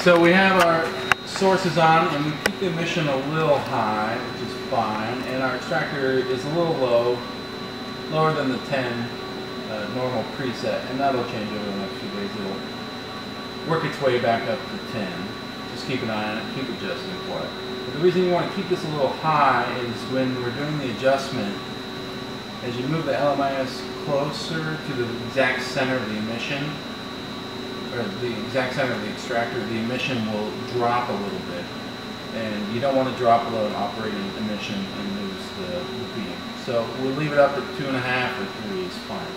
So we have our sources on, and we keep the emission a little high, which is fine, and our extractor is a little low, lower than the 10 normal preset, and that'll change over the next few days. It'll work its way back up to 10. Just keep an eye on it, keep adjusting for it. But the reason you want to keep this a little high is when we're doing the adjustment, as you move the LMIS closer to the exact center of the emission, or the exact center of the extractor, the emission will drop a little bit. And you don't want to drop below an operating emission and lose the beam. So we'll leave it up at 2.5 or 3 is fine.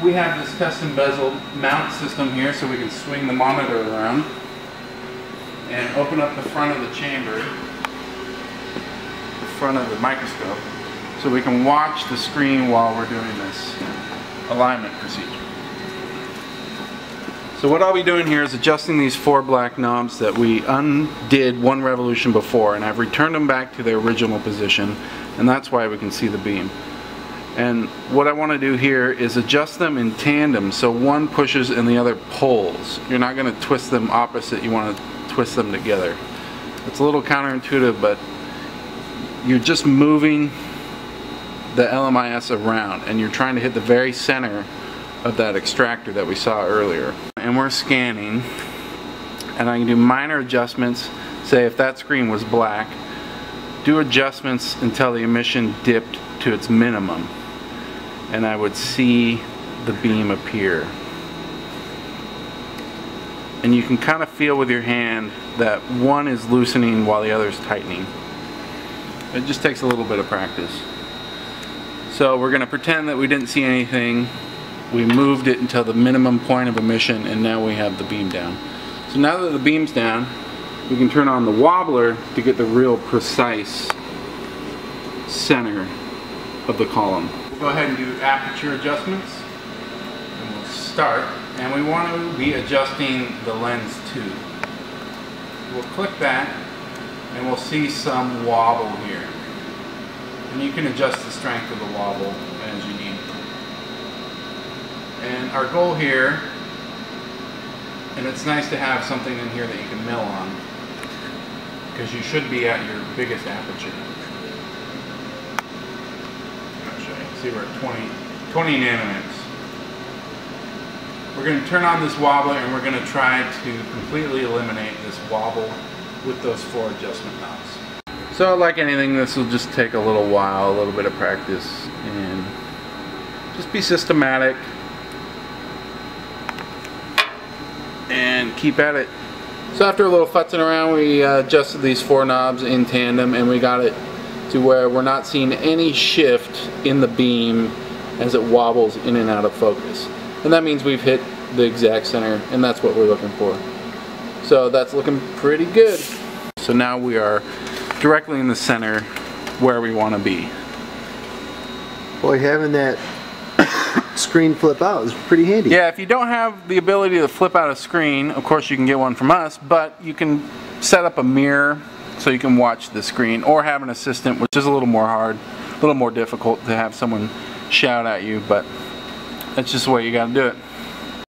We have this custom bezel mount system here, so we can swing the monitor around and open up the front of the chamber, the front of the microscope, so we can watch the screen while we're doing this alignment procedure. So what I'll be doing here is adjusting these 4 black knobs that we undid 1 revolution before, and I've returned them back to their original position, and that's why we can see the beam. And what I want to do here is adjust them in tandem, so one pushes and the other pulls. You're not going to twist them opposite, you want to twist them together. It's a little counterintuitive, but you're just moving the LMIS around, and you're trying to hit the very center of that extractor that we saw earlier. And we're scanning, and I can do minor adjustments. Say if that screen was black, do adjustments until the emission dipped to its minimum, and I would see the beam appear. And you can kind of feel with your hand that one is loosening while the other is tightening. It just takes a little bit of practice. So we're going to pretend that we didn't see anything. We moved it until the minimum point of emission, and now we have the beam down. So now that the beam's down, we can turn on the wobbler to get the real precise center of the column. We'll go ahead and do aperture adjustments, and we'll start. And we want to be adjusting the lens tube. We'll click that, and we'll see some wobble here. And you can adjust the strength of the wobble as you need. And our goal here, and it's nice to have something in here that you can mill on, because you should be at your biggest aperture. I'll show you. See, we're at 20 nanometers. We're going to turn on this wobbler, and we're going to try to completely eliminate this wobble with those 4 adjustment knobs. So like anything, this will just take a little while, a little bit of practice, and just be systematic and keep at it. So after a little futzing around, we adjusted these 4 knobs in tandem, and we got it to where we're not seeing any shift in the beam as it wobbles in and out of focus. And that means we've hit the exact center, and that's what we're looking for. So that's looking pretty good. So now we are directly in the center where we want to be. Boy, having that screen flip out is pretty handy. Yeah, if you don't have the ability to flip out a screen, of course you can get one from us, but you can set up a mirror so you can watch the screen, or have an assistant, which is a little more hard, a little more difficult to have someone shout at you, but that's just the way you got to do it.